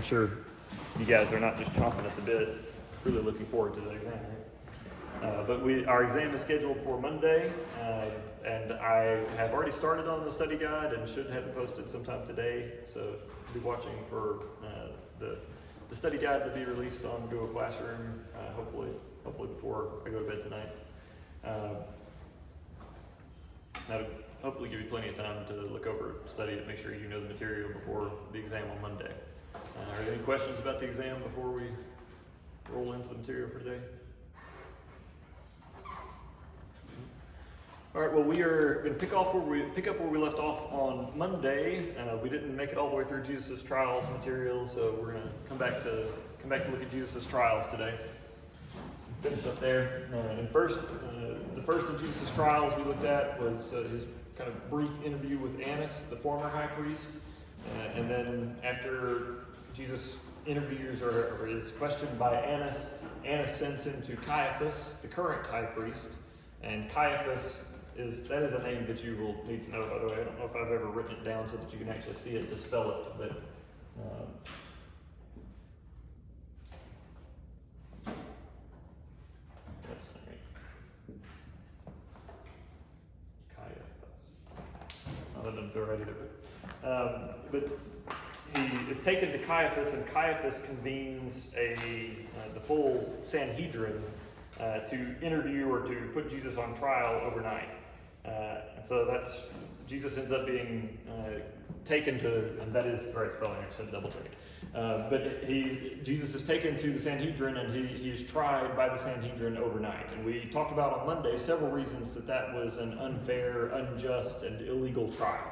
sure you guys are not just chomping at the bit, really looking forward to the exam. But our exam is scheduled for Monday, and I have already started on the study guide and should have it posted sometime today. So be watching for the study guide to be released on Google Classroom, hopefully before I go to bed tonight. That'll hopefully give you plenty of time to look over, study it, make sure you know the material before the exam on Monday. Are there any questions about the exam before we roll into the material for today? All right, well, we are going to pick up where we left off on Monday. We didn't make it all the way through Jesus' trials material, so we're going to come back to look at Jesus' trials today. Finish up there. And first, the first of Jesus' trials we looked at was his kind of brief interview with Annas, the former high priest. And then after Jesus interviews or is questioned by Annas, Annas sends him to Caiaphas, the current high priest. And Caiaphas is a name that you will need to know, by the way. I don't know if I've ever written it down so that you can actually see it to spell it, but but he is taken to Caiaphas, and Caiaphas convenes the full Sanhedrin to interview or to put Jesus on trial overnight. And so Jesus ends up being taken to, and that is the right spelling, I should double check. But Jesus is taken to the Sanhedrin, and he is tried by the Sanhedrin overnight. And we talked about on Monday several reasons that was an unfair, unjust, and illegal trial.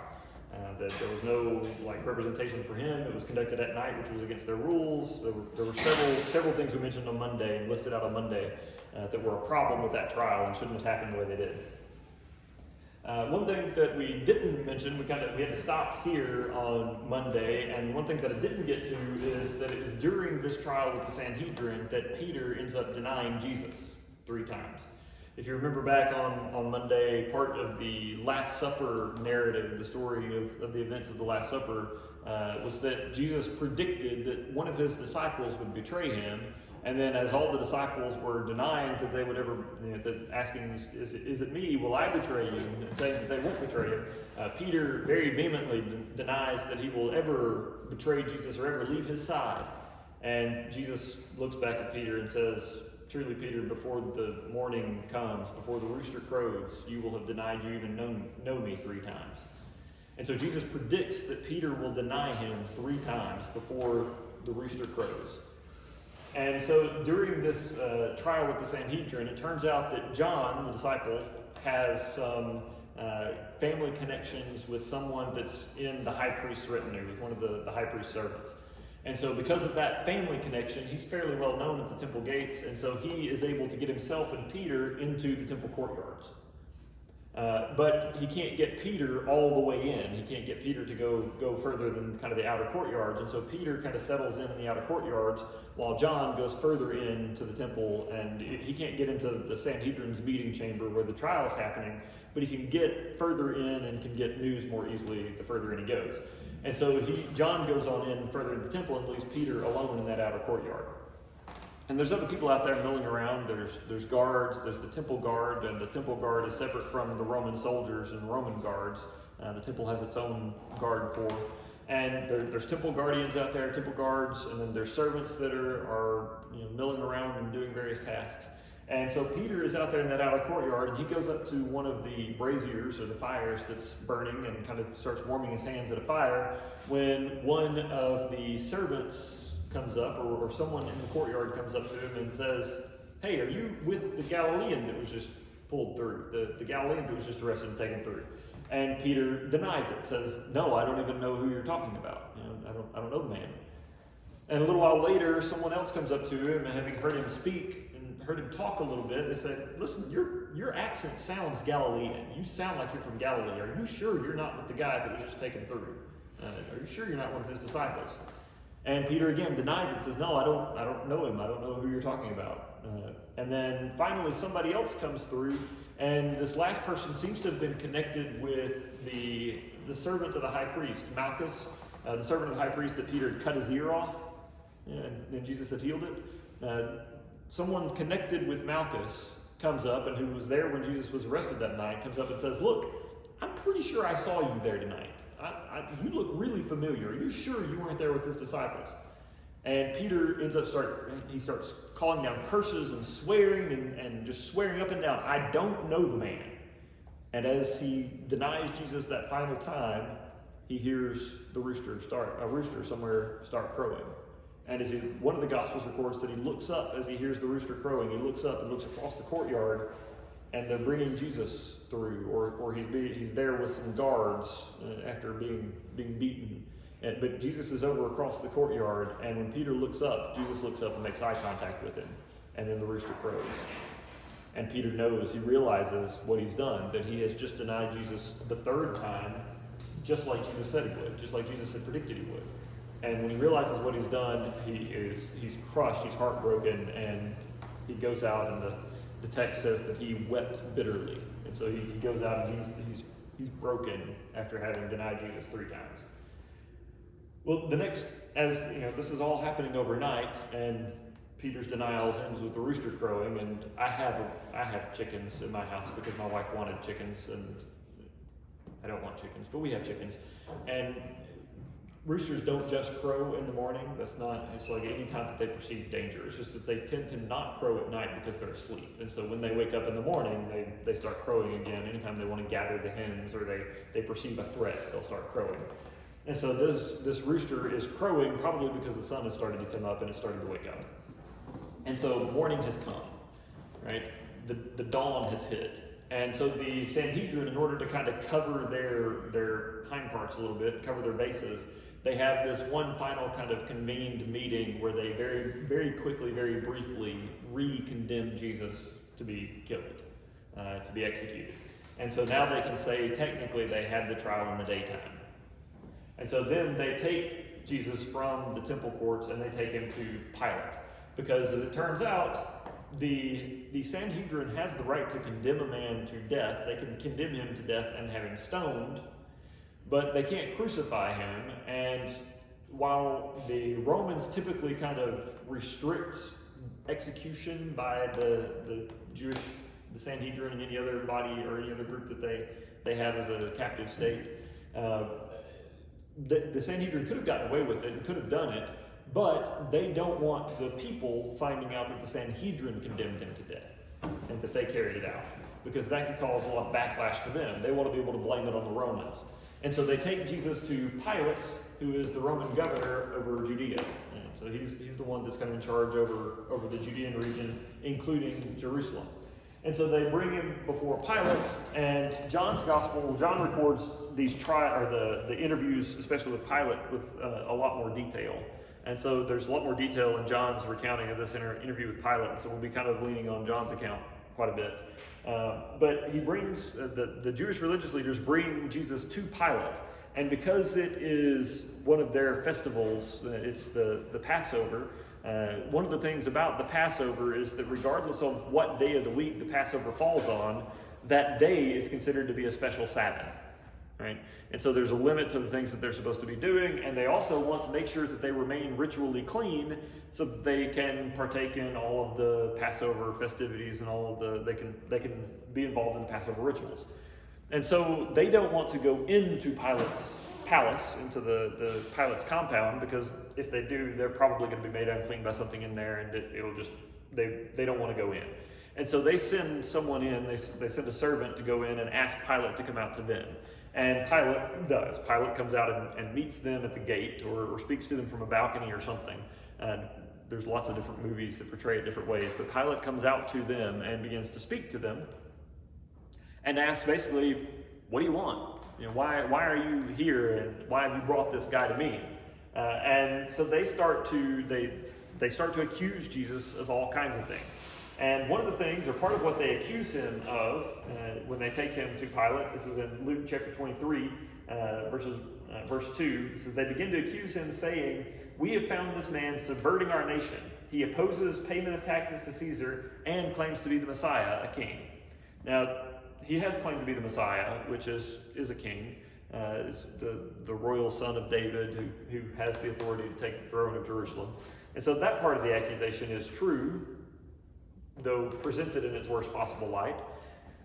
That there was no representation for him. It was conducted at night, which was against their rules. There were several things we mentioned on Monday and listed out on Monday that were a problem with that trial and shouldn't have happened the way they did. One thing that we didn't mention, we had to stop here on Monday, and one thing that I didn't get to is that it was during this trial with the Sanhedrin that Peter ends up denying Jesus 3 times. If you remember back on Monday, part of the Last Supper narrative, the story of the events of the Last Supper, was that Jesus predicted that one of his disciples would betray him. And then as all the disciples were denying that they would ever, asking, is it me, will I betray you? And saying that they won't betray him, Peter very vehemently denies that he will ever betray Jesus or ever leave his side. And Jesus looks back at Peter and says, truly, Peter, before the morning comes, before the rooster crows, you will have denied you even know me 3 times. And so Jesus predicts that Peter will deny him 3 times before the rooster crows. And so during this trial with the Sanhedrin, it turns out that John, the disciple, has some family connections with someone that's in the high priest's retinue, with one of the high priest's servants. And so because of that family connection, he's fairly well known at the temple gates, and so he is able to get himself and Peter into the temple courtyards. But he can't get Peter all the way in. He can't get Peter to go further than kind of the outer courtyards. And so Peter kind of settles in the outer courtyards while John goes further into the temple, and he can't get into the Sanhedrin's meeting chamber where the trial is happening, but he can get further in and can get news more easily the further in he goes. And so John goes on in further into the temple and leaves Peter alone in that outer courtyard. And there's other people out there milling around. There's guards. There's the temple guard, and the temple guard is separate from the Roman soldiers and Roman guards. The temple has its own guard corps. And there's temple guardians out there, temple guards, and then there's servants that are milling around and doing various tasks. And so Peter is out there in that outer courtyard, and he goes up to one of the braziers or the fires that's burning and kind of starts warming his hands at a fire when one of the servants comes up, or someone in the courtyard comes up to him and says, hey, are you with the Galilean that was just pulled through, the Galilean that was just arrested and taken through? And Peter denies it, says, no, I don't even know who you're talking about. I don't know the man. And a little while later, someone else comes up to him, and having heard him speak and heard him talk a little bit, they said, listen, your accent sounds Galilean. You sound like you're from Galilee. Are you sure you're not with the guy that was just taken through? Are you sure you're not one of his disciples? And Peter again denies it, says, no, I don't know him. I don't know who you're talking about. And then finally somebody else comes through, and this last person seems to have been connected with the servant of the high priest, Malchus, the servant of the high priest that Peter had cut his ear off. And Jesus had healed it. Someone connected with Malchus comes up, and who was there when Jesus was arrested that night, comes up and says, look, I'm pretty sure I saw you there tonight. You look really familiar. Are you sure you weren't there with his disciples? And Peter starts calling down curses and swearing and just swearing up and down, I don't know the man. And as he denies Jesus that final time, he hears a rooster somewhere start crowing. And one of the Gospels records that he looks up as he hears the rooster crowing. He looks up and looks across the courtyard, and they're bringing Jesus through, or he's there with some guards after being beaten. But Jesus is over across the courtyard, and when Peter looks up, Jesus looks up and makes eye contact with him, and then the rooster crows. And Peter knows, he realizes what he's done, that he has just denied Jesus the third time, just like Jesus said he would, just like Jesus had predicted he would. And when he realizes what he's done, he's crushed, he's heartbroken, and he goes out, and the text says that he wept bitterly. And so he goes out and he's broken after having denied Jesus 3 times. Well, this is all happening overnight, and Peter's denial ends with the rooster crowing, and I have chickens in my house because my wife wanted chickens, and I don't want chickens, but we have chickens. And roosters don't just crow in the morning. It's like any time that they perceive danger. It's just that they tend to not crow at night because they're asleep. And so when they wake up in the morning, they start crowing again. Anytime they want to gather the hens or they perceive a threat, they'll start crowing. And so this rooster is crowing probably because the sun has started to come up and it's starting to wake up. And so morning has come, right? The dawn has hit. And so the Sanhedrin, in order to kind of cover their hind parts a little bit, cover their bases, they have this one final kind of convened meeting where they very, very quickly, very briefly re-condemn Jesus to be killed, to be executed. And so now they can say technically they had the trial in the daytime. And so then they take Jesus from the temple courts and they take him to Pilate. Because as it turns out, the Sanhedrin has the right to condemn a man to death. They can condemn him to death and have him stoned, but they can't crucify him. And while the Romans typically kind of restrict execution by the Sanhedrin and any other body or any other group that they have as a captive state, the Sanhedrin could have gotten away with it and could have done it, but they don't want the people finding out that the Sanhedrin condemned him to death and that they carried it out, because that could cause a lot of backlash for them. They want to be able to blame it on the Romans. And so they take Jesus to Pilate, who is the Roman governor over Judea. And so he's the one that's kind of in charge over the Judean region, including Jerusalem. And so they bring him before Pilate, and John's gospel, John records the interviews, especially with Pilate, with a lot more detail. And so there's a lot more detail in John's recounting of this interview with Pilate, and so we'll be kind of leaning on John's account quite a bit. But he brings, the Jewish religious leaders bring Jesus to Pilate, and because it is one of their festivals, it's the Passover. One of the things about the Passover is that regardless of what day of the week the Passover falls on, that day is considered to be a special Sabbath, right? And so there's a limit to the things that they're supposed to be doing, and they also want to make sure that they remain ritually clean so that they can partake in all of the Passover festivities and all of they can be involved in the Passover rituals. And so they don't want to go into Pilate's palace, into the Pilate's compound, because if they do, they're probably going to be made unclean by something in there, and it'll just, they don't want to go in. And so they send someone in, they send a servant to go in and ask Pilate to come out to them. And Pilate does. Pilate comes out and meets them at the gate, or speaks to them from a balcony or something. There's lots of different movies that portray it different ways, but Pilate comes out to them and begins to speak to them and asks basically, what do you want? You know, why are you here, and why have you brought this guy to me? And so they start to accuse Jesus of all kinds of things. And one of the things, or part of what they accuse him of when they take him to Pilate, this is in Luke chapter 23, verse 2, it says, they begin to accuse him, saying, we have found this man subverting our nation. He opposes payment of taxes to Caesar and claims to be the Messiah, a king. Now, he has claimed to be the Messiah, which is a king, is the royal son of David who has the authority to take the throne of Jerusalem. And so that part of the accusation is true, though presented in its worst possible light.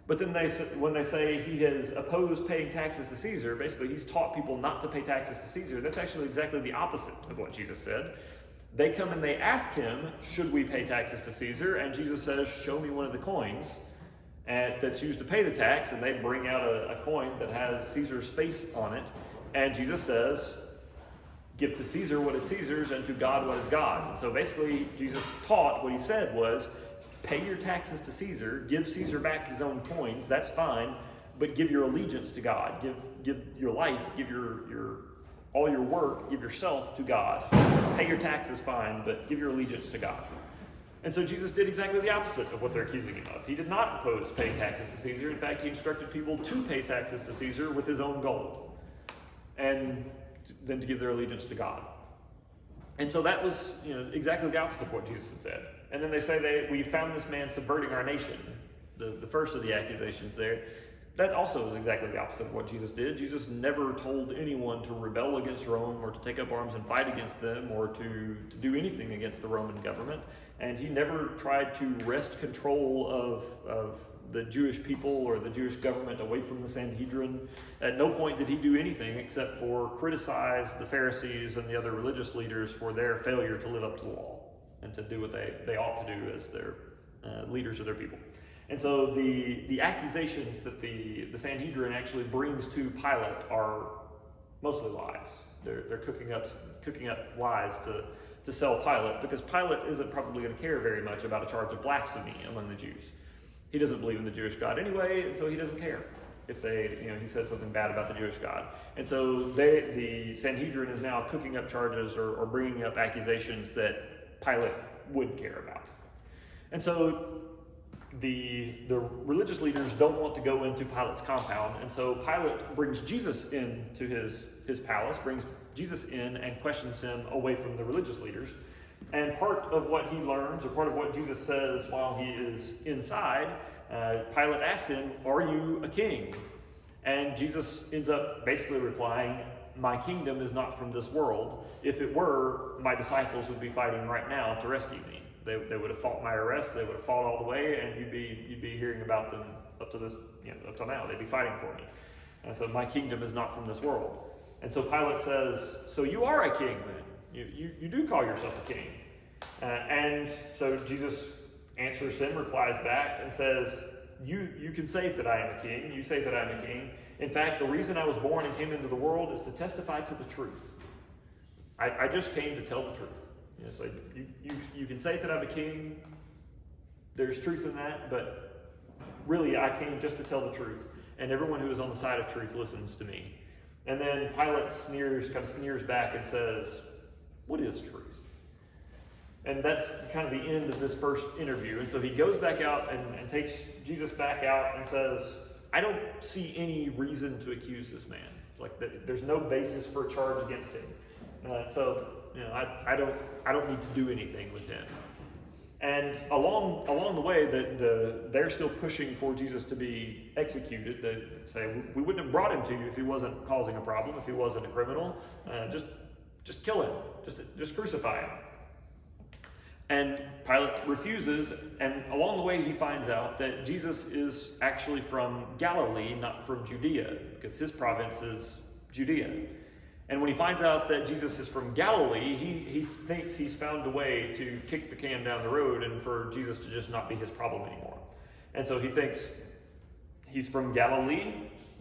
But then when they say he has opposed paying taxes to Caesar, basically he's taught people not to pay taxes to Caesar. That's actually exactly the opposite of what Jesus said. They come and they ask him, should we pay taxes to Caesar? And Jesus says, show me one of the coins that's used to pay the tax. And they bring out a coin that has Caesar's face on it. And Jesus says, give to Caesar what is Caesar's and to God what is God's. And so basically Jesus taught, what he said was, pay your taxes to Caesar, give Caesar back his own coins, that's fine, but give your allegiance to God. Give your life, give all your work, give yourself to God. Pay your taxes, fine, but give your allegiance to God. And so Jesus did exactly the opposite of what they're accusing him of. He did not oppose paying taxes to Caesar. In fact, he instructed people to pay taxes to Caesar with his own gold, and then to give their allegiance to God. And so that was, exactly the opposite of what Jesus had said. And then they say we found this man subverting our nation. The first of the accusations there. That also is exactly the opposite of what Jesus did. Jesus never told anyone to rebel against Rome or to take up arms and fight against them or to do anything against the Roman government. And he never tried to wrest control of the Jewish people or the Jewish government away from the Sanhedrin. At no point did he do anything except for criticize the Pharisees and the other religious leaders for their failure to live up to the law and to do what they ought to do as their leaders of their people. And so the accusations that the Sanhedrin actually brings to Pilate are mostly lies. They're cooking up lies to sell Pilate, because Pilate isn't probably going to care very much about a charge of blasphemy among the Jews. He doesn't believe in the Jewish God anyway, and so he doesn't care if he said something bad about the Jewish God. And so the Sanhedrin is now cooking up charges or bringing up accusations that Pilate would care about. And so the religious leaders don't want to go into Pilate's compound, and so Pilate brings Jesus into his palace, brings Jesus in and questions him away from the religious leaders. And part of what he learns, or part of what Jesus says while he is inside, Pilate asks him, are you a king? And Jesus ends up basically replying, my kingdom is not from this world. If it were, my disciples would be fighting right now to rescue me. They would have fought my arrest, they would have fought all the way, and you'd be hearing about them up till now. They'd be fighting for me. And so my kingdom is not from this world. And so Pilate says, so you are a king then. You do call yourself a king. And so Jesus answers him, replies back, and says, you can say that I am a king. You say that I am a king. In fact, the reason I was born and came into the world is to testify to the truth. I just came to tell the truth. So you can say that I'm a king. There's truth in that, but really I came just to tell the truth. And everyone who is on the side of truth listens to me. And then Pilate sneers back and says, what is truth? And that's kind of the end of this first interview. And so he goes back out and takes Jesus back out and says, I don't see any reason to accuse this man. There's no basis for a charge against him. I don't need to do anything with him. And along the way, they're still pushing for Jesus to be executed. They say, we wouldn't have brought him to you if he wasn't causing a problem, if he wasn't a criminal. Just kill him. Just crucify him. And Pilate refuses, and along the way he finds out that Jesus is actually from Galilee, not from Judea, because his province is Judea. And when he finds out that Jesus is from Galilee, he thinks he's found a way to kick the can down the road and for Jesus to just not be his problem anymore. And so he thinks, he's from Galilee.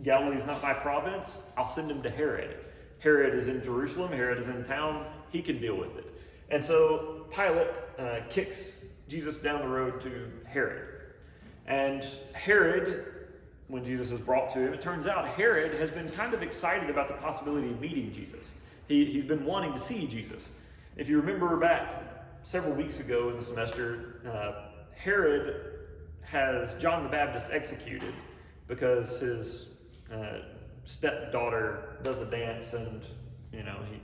Galilee's not my province. I'll send him to Herod. Herod is in Jerusalem. Herod is in town. He can deal with it. And so Pilate kicks Jesus down the road to Herod. And Herod, when Jesus was brought to him, it turns out Herod has been kind of excited about the possibility of meeting Jesus. He's been wanting to see Jesus. If you remember back several weeks ago in the semester, Herod has John the Baptist executed because his stepdaughter does a dance and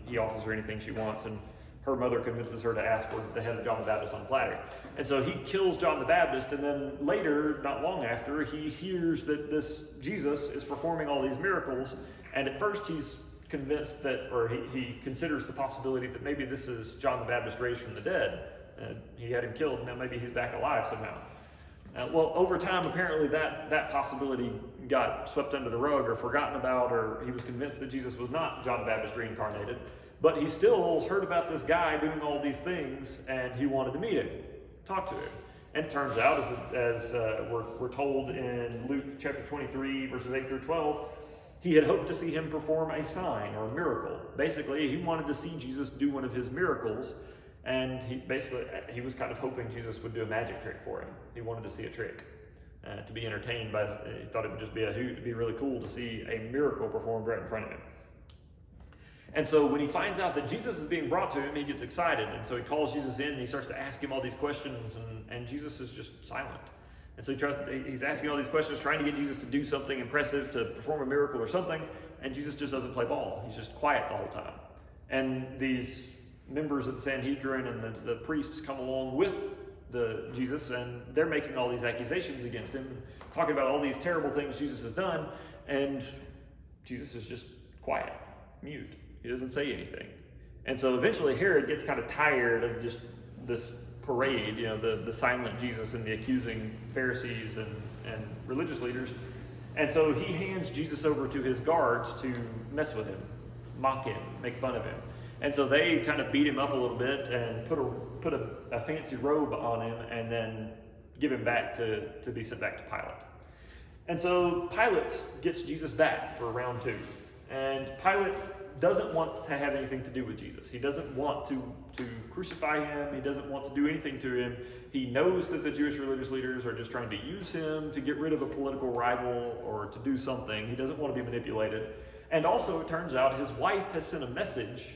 he offers her anything she wants, and her mother convinces her to ask for the head of John the Baptist on a platter. And so he kills John the Baptist, and then later, not long after, he hears that this Jesus is performing all these miracles, And at first he's convinced that, or he considers the possibility that maybe this is John the Baptist raised from the dead. He had him killed, now maybe he's back alive somehow. Well, over time, apparently that possibility got swept under the rug or forgotten about, or he was convinced that Jesus was not John the Baptist reincarnated. But he still heard about this guy doing all these things, and he wanted to meet him, talk to him. And it turns out, as we're told in Luke chapter 23, verses 8 through 12, he had hoped to see him perform a sign or a miracle. Basically, he wanted to see Jesus do one of his miracles, and he was kind of hoping Jesus would do a magic trick for him. He wanted to see a trick, to be entertained by. He thought it would just be really cool to see a miracle performed right in front of him. And so when he finds out that Jesus is being brought to him, he gets excited. And so he calls Jesus in and he starts to ask him all these questions, and Jesus is just silent. And so he's asking all these questions, trying to get Jesus to do something impressive, to perform a miracle or something, and Jesus just doesn't play ball. He's just quiet the whole time. And these members of the Sanhedrin and the priests come along with Jesus, and they're making all these accusations against him, talking about all these terrible things Jesus has done, and Jesus is just quiet, mute. He doesn't say anything. And so eventually Herod gets kind of tired of just this parade, the silent Jesus and the accusing Pharisees and religious leaders. And so he hands Jesus over to his guards to mess with him, mock him, make fun of him. And so they kind of beat him up a little bit and put a fancy robe on him and then give him back to be sent back to Pilate. And so Pilate gets Jesus back for round 2. And Pilate doesn't want to have anything to do with Jesus. He doesn't want to crucify him. He doesn't want to do anything to him. He knows that the Jewish religious leaders are just trying to use him to get rid of a political rival or to do something. He doesn't want to be manipulated. And also, it turns out his wife has sent a message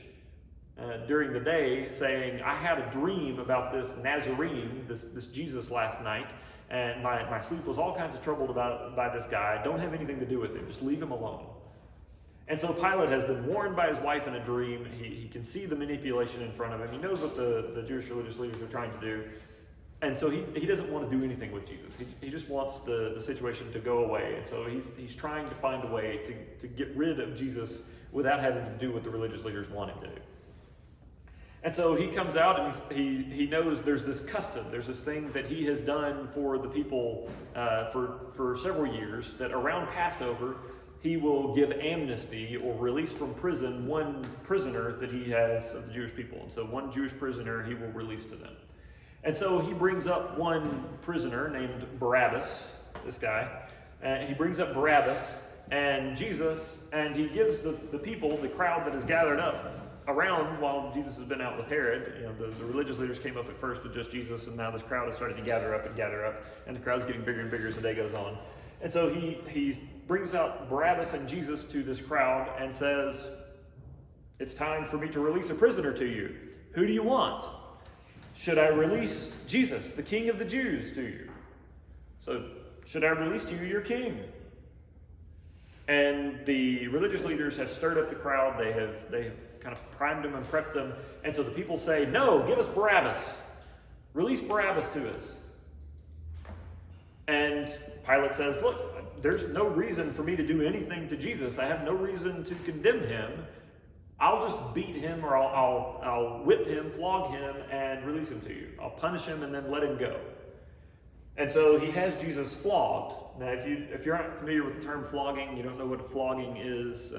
during the day saying, I had a dream about this Nazarene, this Jesus last night, and my sleep was all kinds of troubled by this guy. Don't have anything to do with him. Just leave him alone. And so Pilate has been warned by his wife in a dream. He can see the manipulation in front of him. He knows what the Jewish religious leaders are trying to do. And so he doesn't want to do anything with Jesus. He just wants the situation to go away. And so he's trying to find a way to get rid of Jesus without having to do what the religious leaders want him to do. And so he comes out and he knows there's this custom. There's this thing that he has done for the people for several years, that around Passover, he will give amnesty or release from prison one prisoner that he has of the Jewish people. And so one Jewish prisoner he will release to them. And so he brings up one prisoner named Barabbas, this guy. He brings up Barabbas and Jesus, and he gives the people, the crowd that is gathered up around while Jesus has been out with Herod. The religious leaders came up at first with just Jesus, and now this crowd is starting to gather up, and the crowd's getting bigger and bigger as the day goes on. And so he brings out Barabbas and Jesus to this crowd and says, it's time for me to release a prisoner to you. Who do you want? Should I release Jesus, the King of the Jews, to you? So, should I release to you your king? And the religious leaders have stirred up the crowd. They have kind of primed them and prepped them. And so the people say, no, give us Barabbas. Release Barabbas to us. And Pilate says, look, there's no reason for me to do anything to Jesus. I have no reason to condemn him. I'll just beat him, or I'll whip him, flog him, and release him to you. I'll punish him and then let him go. And so he has Jesus flogged. Now, if you're not familiar with the term flogging, you don't know what flogging is,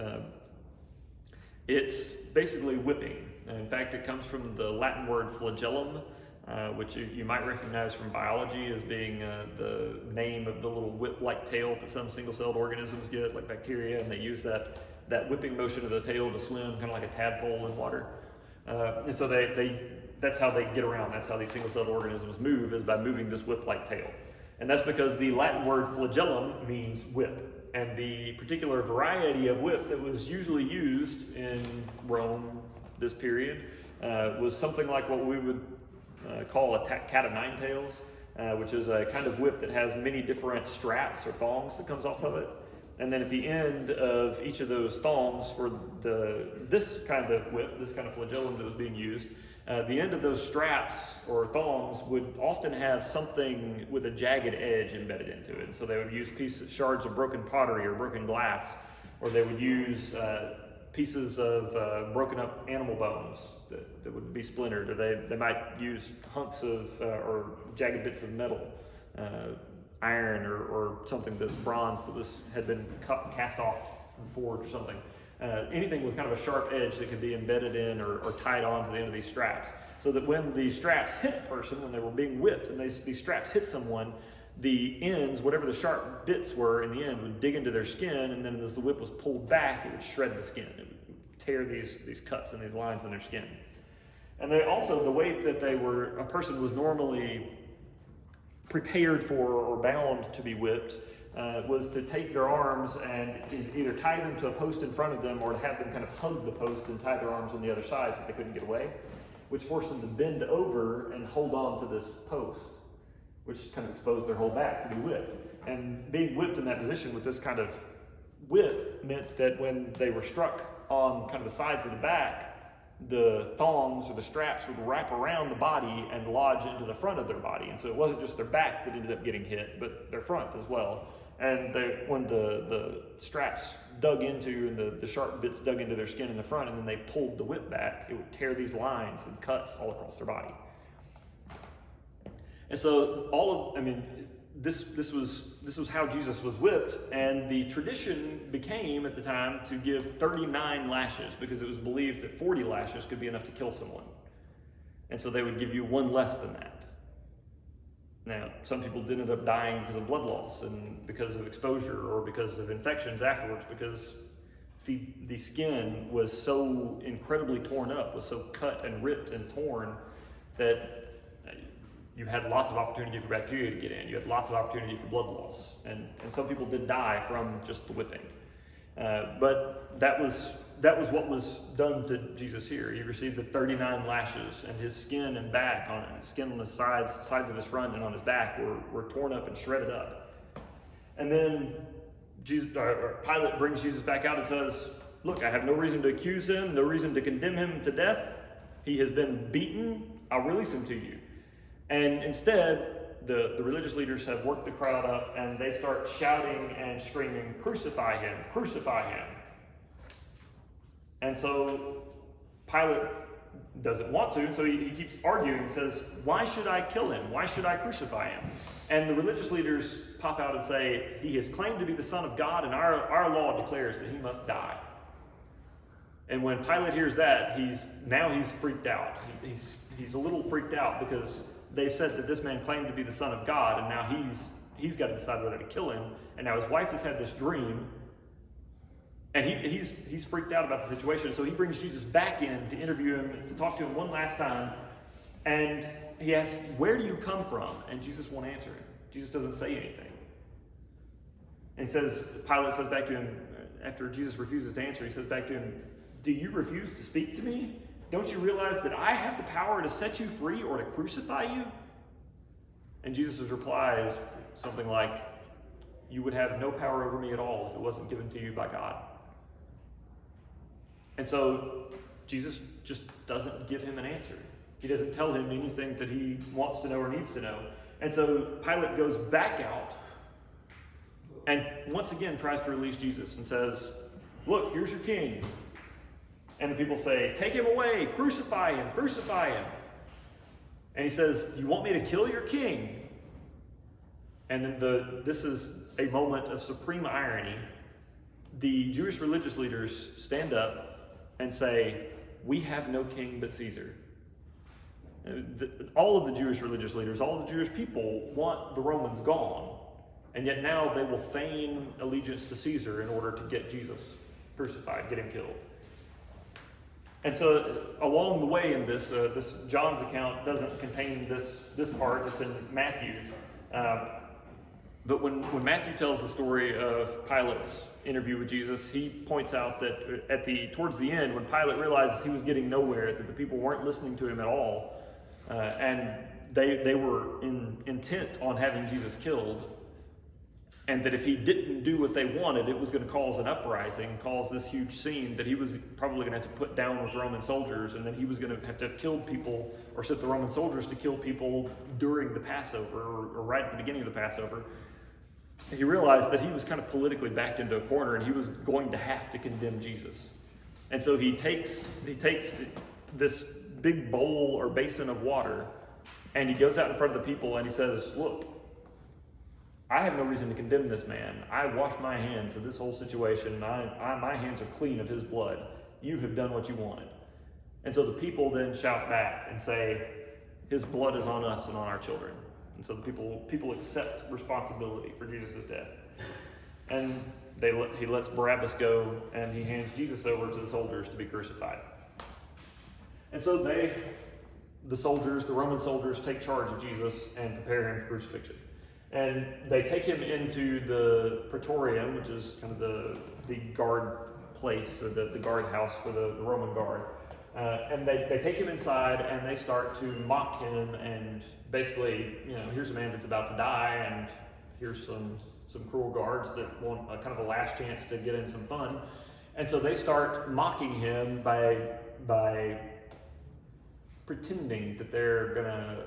it's basically whipping. In fact, it comes from the Latin word flagellum, which you might recognize from biology as being the name of the little whip-like tail that some single-celled organisms get, like bacteria, and they use that whipping motion of the tail to swim, kind of like a tadpole in water. And so that's how they get around. That's how these single-celled organisms move, is by moving this whip-like tail. And that's because the Latin word flagellum means whip. And the particular variety of whip that was usually used in Rome this period was something like what we would call a cat of nine tails, which is a kind of whip that has many different straps or thongs that comes off of it. And then at the end of each of those thongs for this kind of whip, this kind of flagellum that was being used, the end of those straps or thongs would often have something with a jagged edge embedded into it. And so they would use shards of broken pottery or broken glass or they would use pieces of broken up animal bones that would be splintered, or they might use hunks of or jagged bits of metal, iron or something, that bronze that had been cast off from forge or something. Anything with kind of a sharp edge that could be embedded in or tied on to the end of these straps, so that when the straps hit a person, when they were being whipped, and these straps hit someone, the ends, whatever the sharp bits were in the end, would dig into their skin, and then as the whip was pulled back, it would shred the skin. It would tear these cuts and these lines in their skin. And they also, the way that a person was normally prepared for or bound to be whipped was to take their arms and either tie them to a post in front of them, or to have them kind of hug the post and tie their arms on the other side so they couldn't get away, which forced them to bend over and hold on to this post, which kind of exposed their whole back to be whipped. And being whipped in that position with this kind of whip meant that when they were struck on kind of the sides of the back, the thongs or the straps would wrap around the body and lodge into the front of their body. And so it wasn't just their back that ended up getting hit, but their front as well. And when the straps dug into, and the sharp bits dug into their skin in the front, and then they pulled the whip back, it would tear these lines and cuts all across their body. And so this was how Jesus was whipped, and the tradition became at the time to give 39 lashes, because it was believed that 40 lashes could be enough to kill someone. And so they would give you one less than that. Now, some people did end up dying because of blood loss and because of exposure or because of infections afterwards, because the skin was so incredibly torn up, was so cut and ripped and torn, that you had lots of opportunity for bacteria to get in. You had lots of opportunity for blood loss. And some people did die from just the whipping. But that was what was done to Jesus here. He received the 39 lashes, and his skin and back, skin on the sides of his front and on his back were torn up and shredded up. And then Pilate brings Jesus back out and says, "Look, I have no reason to accuse him, no reason to condemn him to death. He has been beaten. I'll release him to you." And instead, the religious leaders have worked the crowd up, and they start shouting and screaming, "Crucify him, crucify him." And so Pilate doesn't want to, and so he keeps arguing and says, "Why should I kill him? Why should I crucify him?" And the religious leaders pop out and say, "He has claimed to be the Son of God, and our law declares that he must die." And when Pilate hears that, he's freaked out. He's a little freaked out, because they've said that this man claimed to be the Son of God, and now he's got to decide whether to kill him. And now his wife has had this dream, and he's freaked out about the situation. So he brings Jesus back in to interview him, to talk to him one last time, and he asks, "Where do you come from?" And Jesus won't answer him. Jesus doesn't say anything. And Pilate says back to him, after Jesus refuses to answer, he says back to him, "Do you refuse to speak to me? Don't you realize that I have the power to set you free or to crucify you?" And Jesus' reply is something like, "You would have no power over me at all if it wasn't given to you by God." And so Jesus just doesn't give him an answer. He doesn't tell him anything that he wants to know or needs to know. And so Pilate goes back out and once again tries to release Jesus and says, "Look, here's your king." And the people say, "Take him away, crucify him, crucify him." And he says, "You want me to kill your king?" And then this is a moment of supreme irony. The Jewish religious leaders stand up and say, "We have no king but Caesar." All of the Jewish religious leaders, all of the Jewish people want the Romans gone. And yet now they will feign allegiance to Caesar in order to get Jesus crucified, get him killed. And so along the way in this John's account doesn't contain this part. It's in Matthew's. But when Matthew tells the story of Pilate's interview with Jesus, he points out that towards the end, when Pilate realizes he was getting nowhere, that the people weren't listening to him at all, and they were intent on having Jesus killed, and that if he didn't do what they wanted, it was going to cause an uprising, cause this huge scene that he was probably going to have to put down with Roman soldiers, and then he was going to have killed people, or set the Roman soldiers to kill people during the Passover, or right at the beginning of the Passover. he realized that he was kind of politically backed into a corner, and he was going to have to condemn Jesus. And so he takes this big bowl or basin of water, and he goes out in front of the people and he says, look, I have no reason to condemn this man. I wash my hands of this whole situation. My hands are clean of his blood. You have done what you wanted. And so the people then shout back and say, his blood is on us and on our children. And so the people accept responsibility for Jesus' death. And he lets Barabbas go, and he hands Jesus over to the soldiers to be crucified. And so the Roman soldiers take charge of Jesus and prepare him for crucifixion. And they take him into the Praetorium, which is kind of the guard place, or the guard house for the Roman guard. And they take him inside, and they start to mock him, and basically, here's a man that's about to die, and here's some cruel guards that want kind of a last chance to get in some fun. And so they start mocking him by pretending that they're going to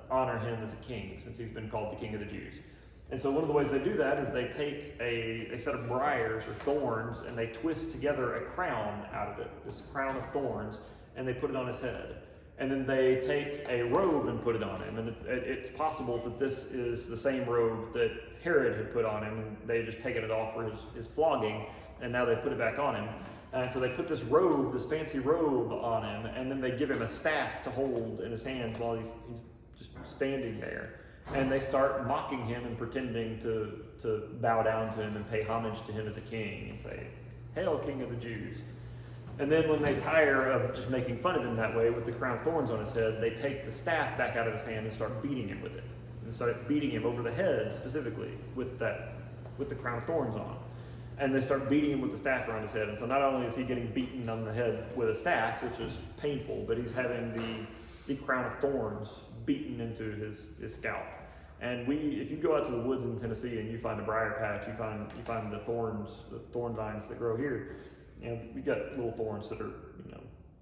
honor him as a king, since he's been called the King of the Jews. And so one of the ways they do that is they take a set of briars or thorns, and they twist together a crown out of it, this crown of thorns, and they put it on his head. And then they take a robe and put it on him. And it's possible that this is the same robe that Herod had put on him, and they had just taken it off for his flogging, and now they've put it back on him. And so they put this robe, this fancy robe on him, and then they give him a staff to hold in his hands while he's just standing there. And they start mocking him and pretending to bow down to him and pay homage to him as a king and say, "Hail, King of the Jews." And then when they tire of just making fun of him that way with the crown of thorns on his head, they take the staff back out of his hand and start beating him with it. And start beating him over the head specifically with the crown of thorns on. And they start beating him with the staff around his head. And so not only is he getting beaten on the head with a staff, which is painful, but he's having the crown of thorns beaten into his scalp. And if you go out to the woods in Tennessee and you find a briar patch, you find the thorn vines that grow here. We got little thorns that are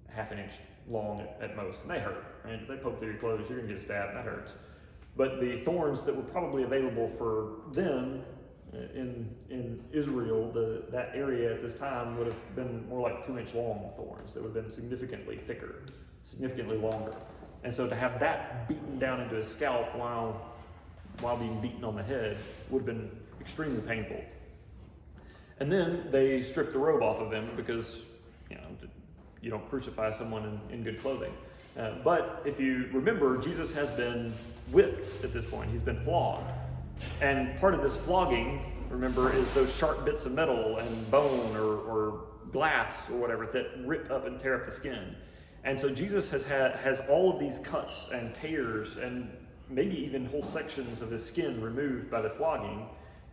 half an inch long at most, and they hurt. Right? If they poke through your clothes, you're gonna get a stab. That hurts. But the thorns that were probably available for them in Israel, that area at this time would have been more like 2-inch long thorns. That would have been significantly thicker, significantly longer. And so to have that beaten down into his scalp while being beaten on the head would have been extremely painful. And then they strip the robe off of him because you don't crucify someone in good clothing. But if you remember, Jesus has been whipped at this point. He's been flogged. And part of this flogging, remember, is those sharp bits of metal and bone or glass or whatever that rip up and tear up the skin. And so Jesus has all of these cuts and tears and maybe even whole sections of his skin removed by the flogging,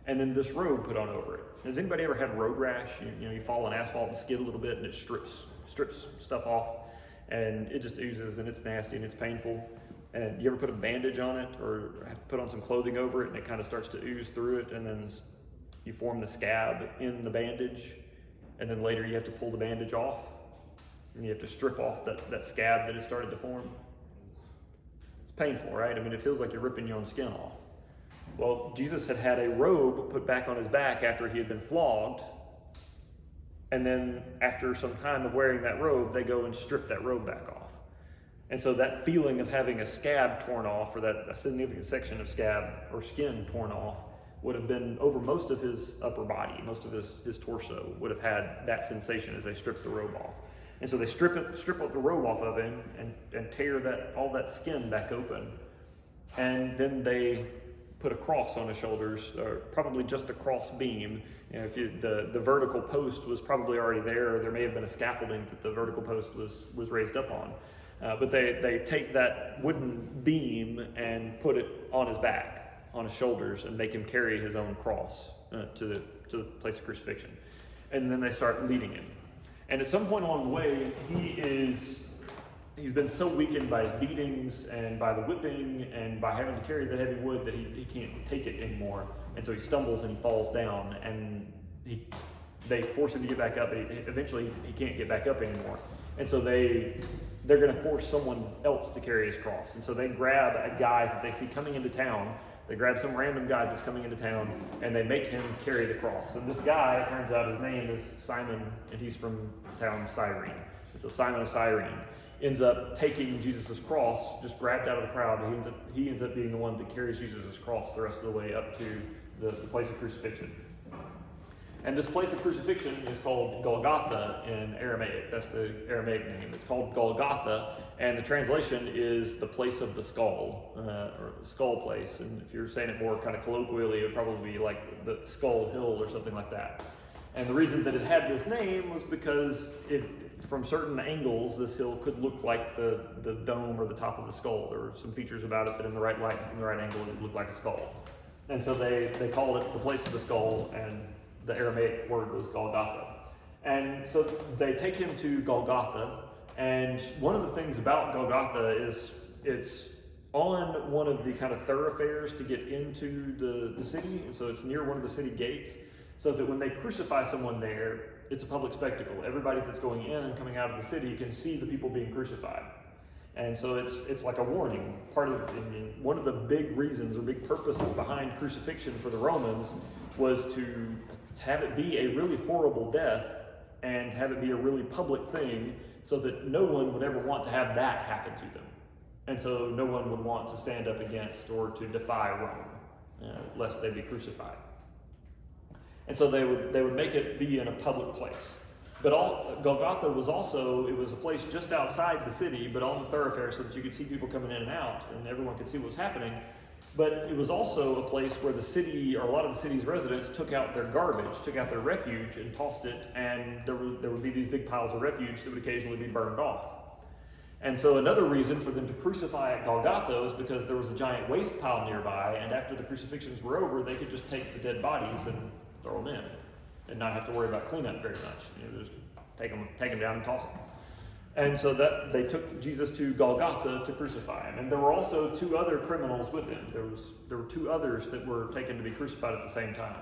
and then this robe put on over it. Has anybody ever had road rash? You fall on asphalt and skid a little bit, and it strips stuff off, and it just oozes, and it's nasty and it's painful. And you ever put a bandage on it, or have to put on some clothing over it, and it kind of starts to ooze through it, and then you form the scab in the bandage, and then later you have to pull the bandage off, and you have to strip off that scab that has started to form. It's painful, right? I mean, it feels like you're ripping your own skin off. Well, Jesus had a robe put back on his back after he had been flogged, and then after some time of wearing that robe, they go and strip that robe back off. And so that feeling of having a scab torn off, or a significant section of scab or skin torn off, would have been over most of his upper body, most of his torso would have had that sensation as they stripped the robe off. And so they strip the robe off of him and tear all that skin back open. And then they put a cross on his shoulders, or probably just a cross beam. If the vertical post was probably already there, or there may have been a scaffolding that the vertical post was raised up on. But they take that wooden beam and put it on his back, on his shoulders, and make him carry his own cross to the place of crucifixion. And then they start leading him. And at some point along the way, he's been so weakened by his beatings and by the whipping and by having to carry the heavy wood that he can't take it anymore. And so he stumbles and he falls down, and they force him to get back up, but eventually he can't get back up anymore. And so they're going to force someone else to carry his cross. And so they grab a guy that they see coming into town They grab some random guy that's coming into town, and they make him carry the cross. And this guy, it turns out his name is Simon, and he's from the town Cyrene. And so Simon of Cyrene ends up taking Jesus' cross, just grabbed out of the crowd. He ends up being the one that carries Jesus' cross the rest of the way up to the place of crucifixion. And this place of crucifixion is called Golgotha in Aramaic. That's the Aramaic name. It's called Golgotha, and the translation is the place of the skull, or skull place. And if you're saying it more kind of colloquially, it would probably be like the Skull Hill or something like that. And the reason that it had this name was because from certain angles, this hill could look like the dome or the top of the skull. There were some features about it that in the right light and from the right angle, it would look like a skull. And so they called it the place of the skull, and the Aramaic word was Golgotha. And so they take him to Golgotha, and one of the things about Golgotha is it's on one of the kind of thoroughfares to get into the city, and so it's near one of the city gates, so that when they crucify someone there, it's a public spectacle. Everybody that's going in and coming out of the city can see the people being crucified. And so it's like a warning. One of the big reasons or big purposes behind crucifixion for the Romans was to have it be a really horrible death and have it be a really public thing, so that no one would ever want to have that happen to them. And so no one would want to stand up against or to defy Rome, lest they be crucified. And so they would make it be in a public place. But Golgotha was a place just outside the city, but on the thoroughfare, so that you could see people coming in and out, and everyone could see what was happening. But it was also a place where the city, or a lot of the city's residents, took out their garbage, took out their refuge and tossed it, and there would be these big piles of refuge that would occasionally be burned off. And so another reason for them to crucify at Golgotha was because there was a giant waste pile nearby, and after the crucifixions were over, they could just take the dead bodies and throw them in, and not have to worry about cleanup very much. Just take them down and toss them. And so that they took Jesus to Golgotha to crucify him. And there were also two other criminals with him. There were two others that were taken to be crucified at the same time.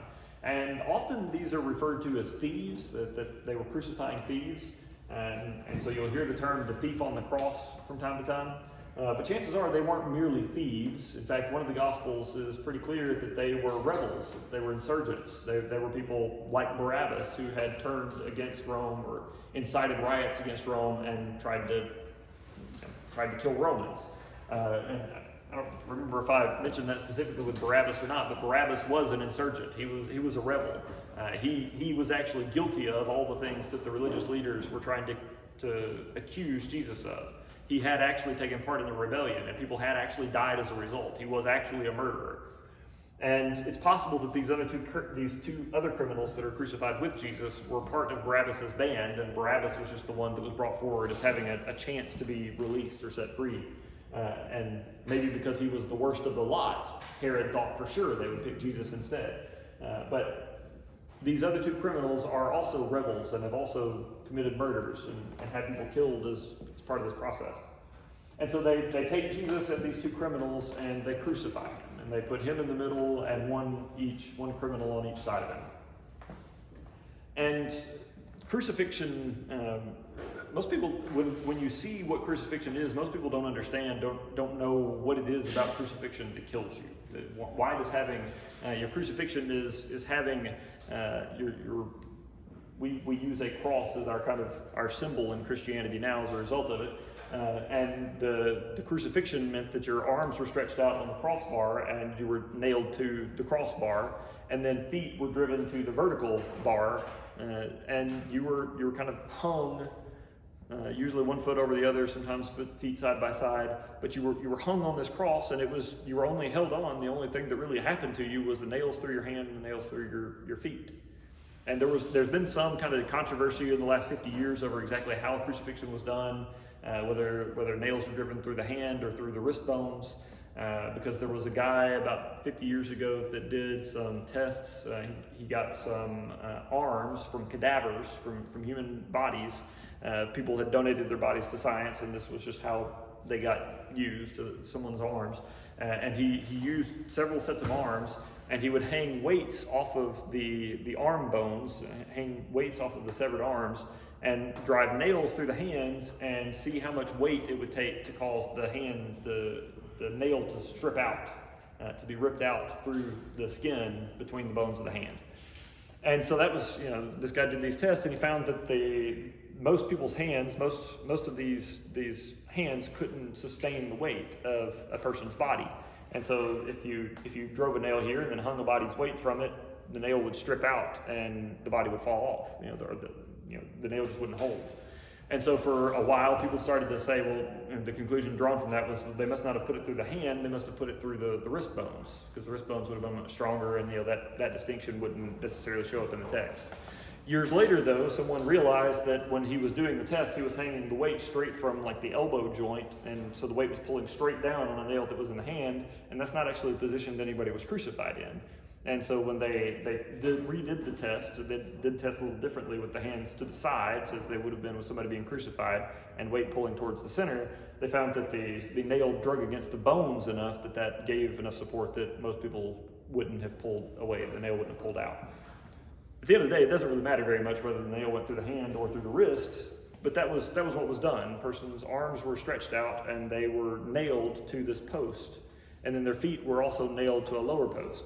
And often these are referred to as thieves, that they were crucifying thieves. And so you'll hear the term the thief on the cross from time to time. But chances are they weren't merely thieves. In fact, one of the Gospels is pretty clear that they were rebels. They were insurgents. They were people like Barabbas who had turned against Rome or incited riots against Rome and tried to kill Romans. And I don't remember if I mentioned that specifically with Barabbas or not, but Barabbas was an insurgent. He was a rebel. He was actually guilty of all the things that the religious leaders were trying to accuse Jesus of. He had actually taken part in the rebellion, and people had actually died as a result. He was actually a murderer. And it's possible that these two other criminals that are crucified with Jesus were part of Barabbas' band, and Barabbas was just the one that was brought forward as having a chance to be released or set free. And maybe because he was the worst of the lot, Herod thought for sure they would pick Jesus instead. But these other two criminals are also rebels and have also committed murders and had people killed as part of this process. And so they take Jesus and these two criminals and they crucify him. And they put him in the middle and one criminal on each side of him. And crucifixion, most people, when you see what crucifixion is, most people don't understand, don't know what it is about crucifixion that kills you. Why does having your crucifixion is having we use a cross as our symbol in Christianity now as a result of it. And the crucifixion meant that your arms were stretched out on the crossbar and you were nailed to the crossbar, and then feet were driven to the vertical bar, and you were kind of hung, usually 1 foot over the other, sometimes feet side by side, but you were hung on this cross, and you were only held on. The only thing that really happened to you was the nails through your hand and the nails through your feet. And there's been some kind of controversy in the last 50 years over exactly how crucifixion was done, whether nails were driven through the hand or through the wrist bones, because there was a guy about 50 years ago that did some tests. He got some arms from cadavers, from human bodies. People had donated their bodies to science, and this was just how they got used, to someone's arms. And he used several sets of arms, and he would hang weights off of the arm bones, hang weights off of the severed arms, and drive nails through the hands and see how much weight it would take to cause the nail to strip out. to be ripped out through the skin between the bones of the hand. And so that was, this guy did these tests, and he found that most people's hands, most of these hands couldn't sustain the weight of a person's body. And so if you drove a nail here and then hung the body's weight from it, the nail would strip out and the body would fall off. The nail just wouldn't hold. And so for a while, people started to say, well, the conclusion drawn from that was they must not have put it through the hand, they must have put it through the wrist bones, because the wrist bones would have been much stronger, and that distinction wouldn't necessarily show up in the text. Years later, though, someone realized that when he was doing the test, he was hanging the weight straight from like the elbow joint, and so the weight was pulling straight down on a nail that was in the hand, and that's not actually the position that anybody was crucified in. And so when they redid the test, they did the test a little differently with the hands to the sides, as they would have been with somebody being crucified, and weight pulling towards the center. They found that the nail drug against the bones enough that gave enough support that most people wouldn't have pulled away, the nail wouldn't have pulled out. At the end of the day, it doesn't really matter very much whether the nail went through the hand or through the wrist, but that was what was done. The person's arms were stretched out and they were nailed to this post, and then their feet were also nailed to a lower post.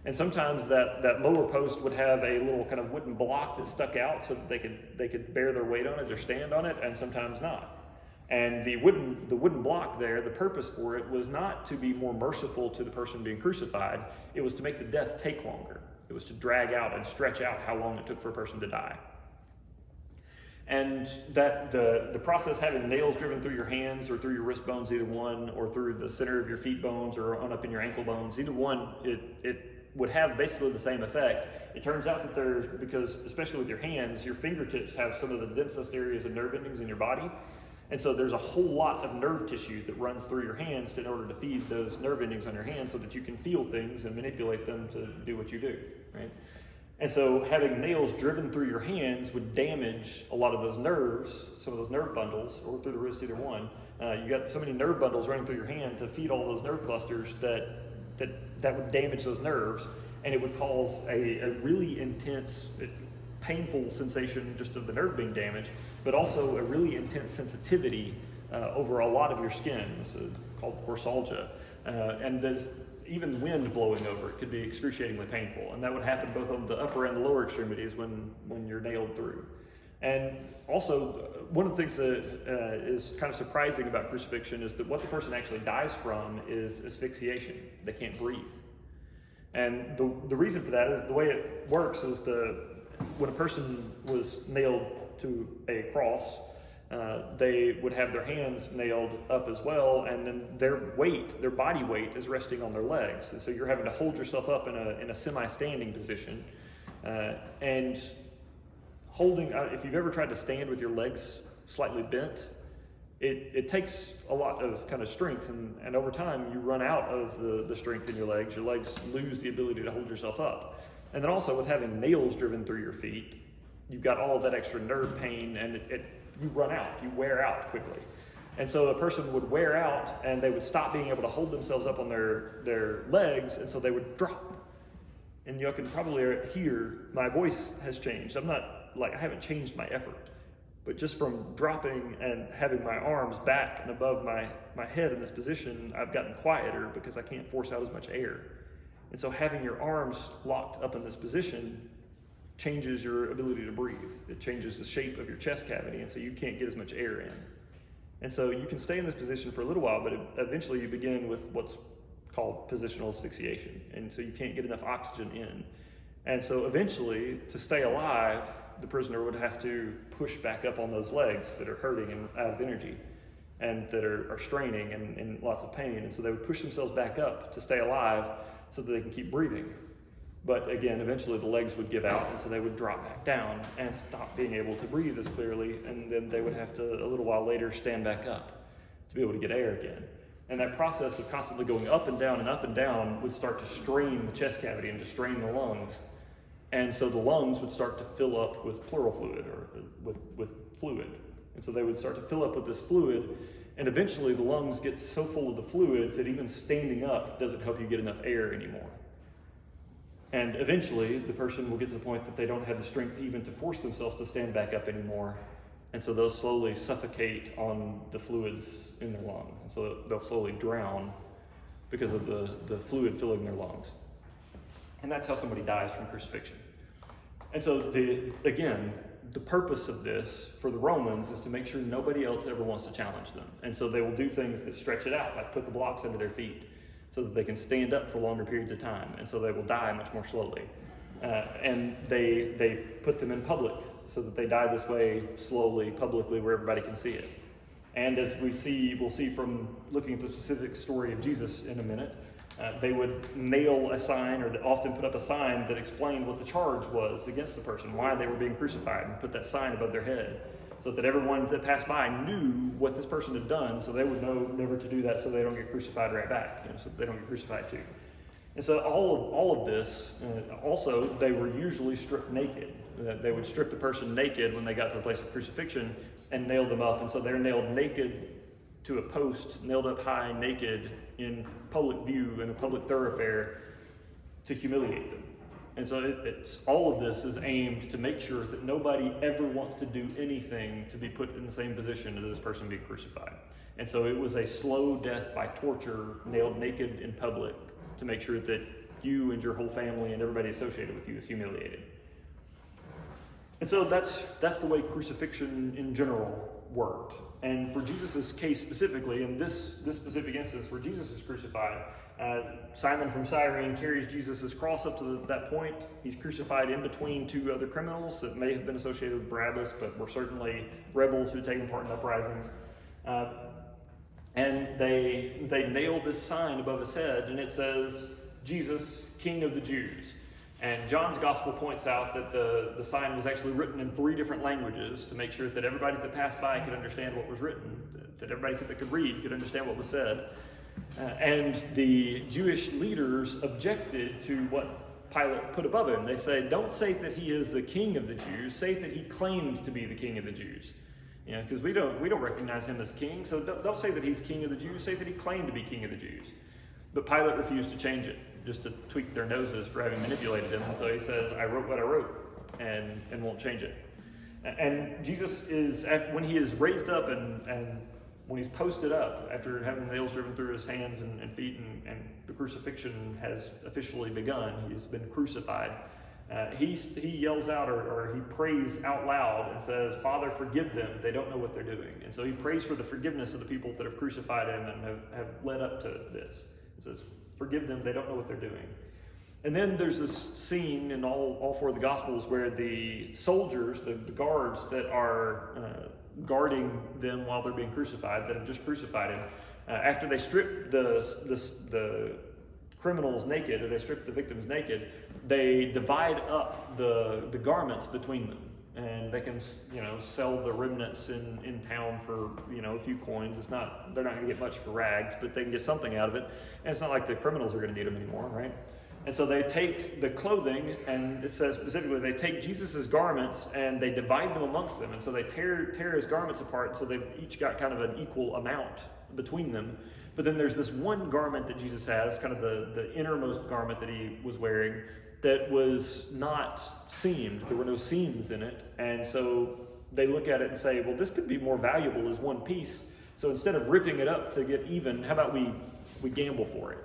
And sometimes that lower post would have a little kind of wooden block that stuck out so that they could bear their weight on it or stand on it, and sometimes not. And the wooden block there, the purpose for it was not to be more merciful to the person being crucified. It was to make the death take longer. It was to drag out and stretch out how long it took for a person to die. And that the process, having nails driven through your hands or through your wrist bones, either one, or through the center of your feet bones or on up in your ankle bones, either one, it would have basically the same effect. It turns out that because especially with your hands, your fingertips have some of the densest areas of nerve endings in your body. And so there's a whole lot of nerve tissue that runs through your hands in order to feed those nerve endings on your hands so that you can feel things and manipulate them to do what you do, right? And so having nails driven through your hands would damage a lot of those nerves, some of those nerve bundles, or through the wrist, either one. You got so many nerve bundles running through your hand to feed all those nerve clusters that would damage those nerves, and it would cause a really intense, painful sensation just of the nerve being damaged, but also a really intense sensitivity over a lot of your skin. It's called corsalgia, and there's even wind blowing over it could be excruciatingly painful, and that would happen both on the upper and the lower extremities when you're nailed through. And also, one of the things that is kind of surprising about crucifixion is that what the person actually dies from is asphyxiation. They can't breathe. And the reason for that is the way it works is when a person was nailed to a cross, they would have their hands nailed up as well, and then their body weight is resting on their legs. And so you're having to hold yourself up in a semi-standing position, and holding, if you've ever tried to stand with your legs slightly bent, it takes a lot of kind of strength, and over time you run out of the strength in your legs lose the ability to hold yourself up. And then also with having nails driven through your feet, you've got all of that extra nerve pain, and you run out, you wear out quickly. And so a person would wear out and they would stop being able to hold themselves up on their legs, and so they would drop. And you can probably hear my voice has changed. I haven't changed my effort, but just from dropping and having my arms back and above my head in this position, I've gotten quieter because I can't force out as much air. And so having your arms locked up in this position changes your ability to breathe. It changes the shape of your chest cavity, and so you can't get as much air in. And so you can stay in this position for a little while, but eventually you begin with what's called positional asphyxiation, and so you can't get enough oxygen in. And so eventually, to stay alive, the prisoner would have to push back up on those legs that are hurting and out of energy, and that are straining and in lots of pain. And so they would push themselves back up to stay alive so that they can keep breathing. But again, eventually the legs would give out, and so they would drop back down and stop being able to breathe as clearly, and then they would have to, a little while later, stand back up to be able to get air again. And that process of constantly going up and down would start to strain the chest cavity and to strain the lungs. And so the lungs would start to fill up with pleural fluid, or with fluid. And so they would start to fill up with this fluid, and eventually the lungs get so full of the fluid that even standing up doesn't help you get enough air anymore. And eventually the person will get to the point that they don't have the strength even to force themselves to stand back up anymore. And so they'll slowly suffocate on the fluids in their lung. And so they'll slowly drown because of the fluid filling their lungs. And that's how somebody dies from crucifixion. And so, the purpose of this for the Romans is to make sure nobody else ever wants to challenge them. And so they will do things that stretch it out, like put the blocks under their feet, so that they can stand up for longer periods of time. And so they will die much more slowly. And they put them in public, so that they die this way slowly, publicly, where everybody can see it. And as we'll see from looking at the specific story of Jesus in a minute, they would nail a sign, or often put up a sign that explained what the charge was against the person, why they were being crucified, and put that sign above their head, so that everyone that passed by knew what this person had done, so they would know never to do that, so they don't get crucified right back, so they don't get crucified too. And so all of this, also, they were usually stripped naked. They would strip the person naked when they got to the place of crucifixion and nail them up, and so they're nailed naked to a post, nailed up high, naked, in public view, in a public thoroughfare, to humiliate them. And so it's all of this is aimed to make sure that nobody ever wants to do anything to be put in the same position as this person being crucified. And so it was a slow death by torture, nailed naked in public, to make sure that you and your whole family and everybody associated with you is humiliated. And so that's the way crucifixion in general worked. And for Jesus' case specifically, in this specific instance where Jesus is crucified, Simon from Cyrene carries Jesus' cross up to that point. He's crucified in between two other criminals that may have been associated with Barabbas, but were certainly rebels who had taken part in uprisings. And they nailed this sign above his head, and it says, "Jesus, King of the Jews." And John's gospel points out that the sign was actually written in 3 different languages to make sure that everybody that passed by could understand what was written, that everybody that could read could understand what was said. And the Jewish leaders objected to what Pilate put above him. They said, "Don't say that he is the king of the Jews, say that he claims to be the king of the Jews." Because we don't recognize him as king, so don't say that he's king of the Jews, say that he claimed to be king of the Jews. But Pilate refused to change it, just to tweak their noses for having manipulated him. And so he says, "I wrote what I wrote," and won't change it. And Jesus is, when he is raised up and when he's posted up, after having nails driven through his hands and feet, and the crucifixion has officially begun, he's been crucified, he yells out, or he prays out loud and says, "Father, forgive them, they don't know what they're doing." And so he prays for the forgiveness of the people that have crucified him and have led up to this. He says, "Forgive them, they don't know what they're doing." And then there's this scene in all 4 of the Gospels where the soldiers, the guards that are guarding them while they're being crucified, that have just crucified him, after they strip the criminals naked, or they strip the victims naked, they divide up the garments between them. And they can, sell the remnants in town for, a few coins. They're not going to get much for rags, but they can get something out of it. And it's not like the criminals are going to need them anymore, right? And so they take the clothing, and it says specifically, they take Jesus' garments and they divide them amongst them. And so they tear his garments apart, so they've each got kind of an equal amount between them. But then there's this one garment that Jesus has, kind of the innermost garment that he was wearing, that was not seamed. There were no seams in it. And so they look at it and say, well, this could be more valuable as one piece. So instead of ripping it up to get even, how about we gamble for it?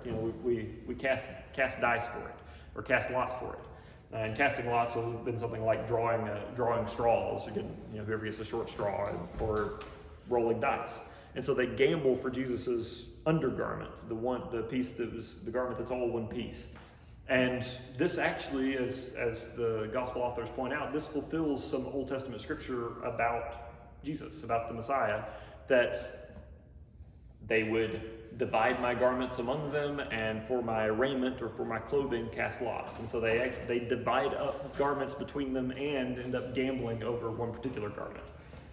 We cast dice for it, or cast lots for it. And casting lots would have been something like drawing straws. Whoever gets a short straw, or rolling dice. And so they gamble for Jesus's undergarment, the piece that was the garment that's all one piece. And this actually, as the gospel authors point out, this fulfills some Old Testament scripture about Jesus, about the Messiah, that they would divide my garments among them, and for my raiment or for my clothing cast lots. And so they divide up garments between them and end up gambling over one particular garment.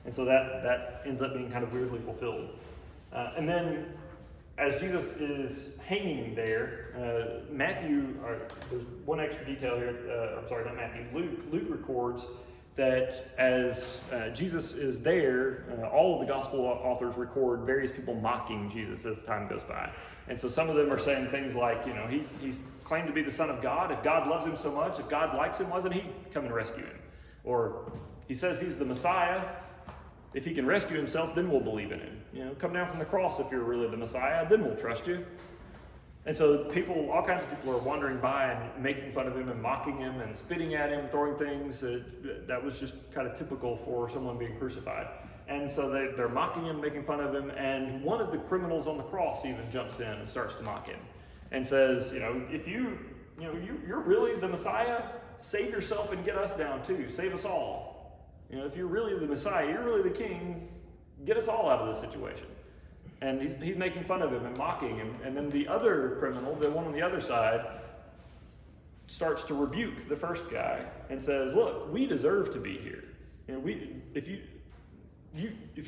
And so that ends up being kind of weirdly fulfilled. And then as Jesus is hanging there, there's one extra detail here, not Matthew, Luke records that as Jesus is there, all of the gospel authors record various people mocking Jesus as time goes by. And so some of them are saying things like, he's claimed to be the Son of God. If God loves him so much, if God likes him, why doesn't he come and rescue him? Or he says he's the Messiah. If he can rescue himself, then we'll believe in him. Come down from the cross if you're really the Messiah, then we'll trust you. And so all kinds of people are wandering by and making fun of him and mocking him and spitting at him, throwing things. That was just kind of typical for someone being crucified. And so they're mocking him, making fun of him, and one of the criminals on the cross even jumps in and starts to mock him and says, if you're really the Messiah, save yourself and get us down too. Save us all. If you're really the Messiah, you're really the king, get us all out of this situation. And he's making fun of him and mocking him. And then the other criminal, the one on the other side, starts to rebuke the first guy and says, look, we deserve to be here. If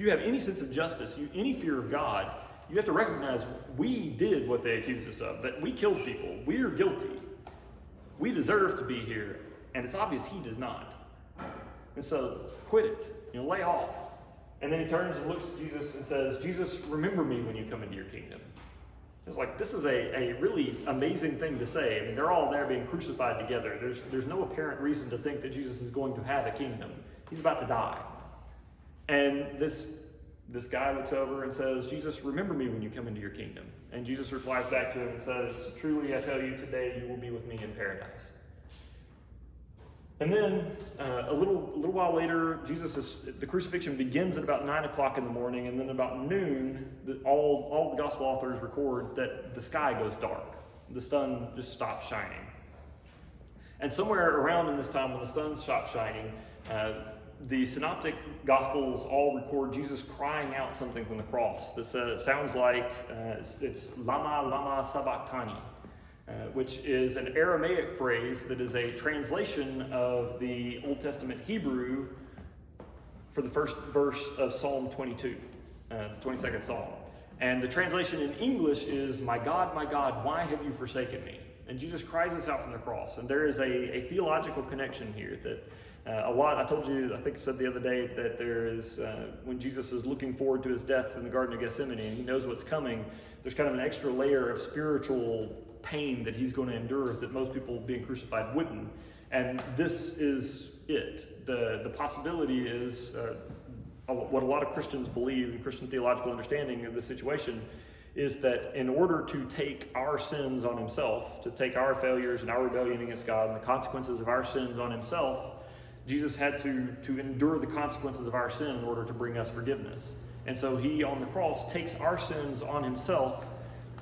you have any sense of justice, any fear of God, you have to recognize we did what they accused us of, that we killed people. We're guilty. We deserve to be here. And it's obvious he does not. And so quit it. Lay off. And then he turns and looks at Jesus and says, Jesus, remember me when you come into your kingdom. It's like, this is a really amazing thing to say. I mean, they're all there being crucified together. There's no apparent reason to think that Jesus is going to have a kingdom. He's about to die. And this guy looks over and says, Jesus, remember me when you come into your kingdom. And Jesus replies back to him and says, truly I tell you, today you will be with me in paradise. And then a little while later, the crucifixion begins at about 9 o'clock in the morning, and then about noon, all the gospel authors record that the sky goes dark. The sun just stops shining. And somewhere around in this time when the sun stops shining, the synoptic gospels all record Jesus crying out something from the cross that sounds like it's lama lama sabachthani. Which is an Aramaic phrase that is a translation of the Old Testament Hebrew for the first verse of Psalm 22, the 22nd Psalm. And the translation in English is, my God, why have you forsaken me? And Jesus cries this out from the cross. And there is a theological connection here that I told you, I think I said the other day, that there is, when Jesus is looking forward to his death in the Garden of Gethsemane and he knows what's coming, there's kind of an extra layer of spiritual pain that he's going to endure that most people being crucified wouldn't. And this is it. The possibility is what a lot of Christians believe, and Christian theological understanding of this situation, is that in order to take our sins on himself, to take our failures and our rebellion against God and the consequences of our sins on himself, Jesus had to endure the consequences of our sin in order to bring us forgiveness. And so he, on the cross, takes our sins on himself.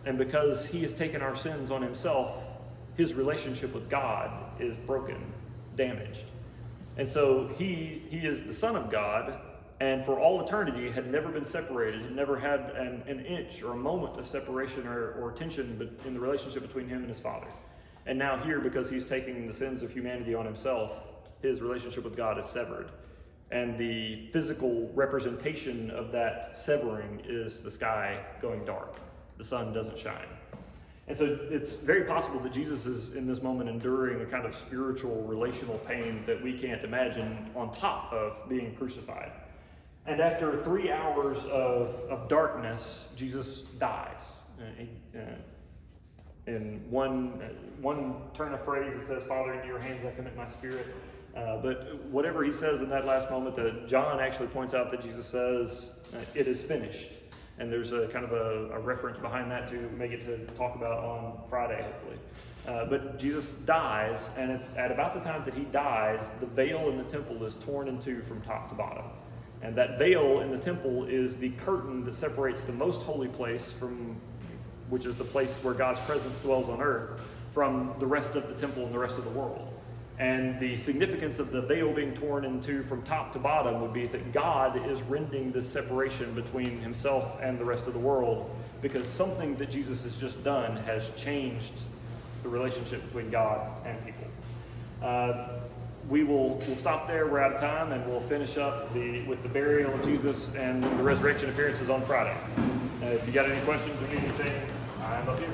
And because he has taken our sins on himself, his relationship with God is broken, damaged. And so he is the Son of God, and for all eternity had never been separated, had never had an inch or a moment of separation or tension in the relationship between him and his Father. And now here, because he's taking the sins of humanity on himself, his relationship with God is severed. And the physical representation of that severing is the sky going dark. The sun doesn't shine. And so it's very possible that Jesus is in this moment enduring a kind of spiritual, relational pain that we can't imagine on top of being crucified. And after 3 hours of darkness, Jesus dies. In one turn of phrase, it says, Father, into your hands I commit my spirit. But whatever he says in that last moment, John actually points out that Jesus says, it is finished. And there's a kind of a reference behind that to make it to talk about on Friday, hopefully. But Jesus dies, and at about the time that he dies, the veil in the temple is torn in two from top to bottom. And that veil in the temple is the curtain that separates the most holy place which is the place where God's presence dwells on earth, from the rest of the temple and the rest of the world. And the significance of the veil being torn in two from top to bottom would be that God is rending this separation between himself and the rest of the world, because something that Jesus has just done has changed the relationship between God and people. We'll stop there. We're out of time, and we'll finish up with the burial of Jesus and the resurrection appearances on Friday. If you got any questions or need anything, I'm up here.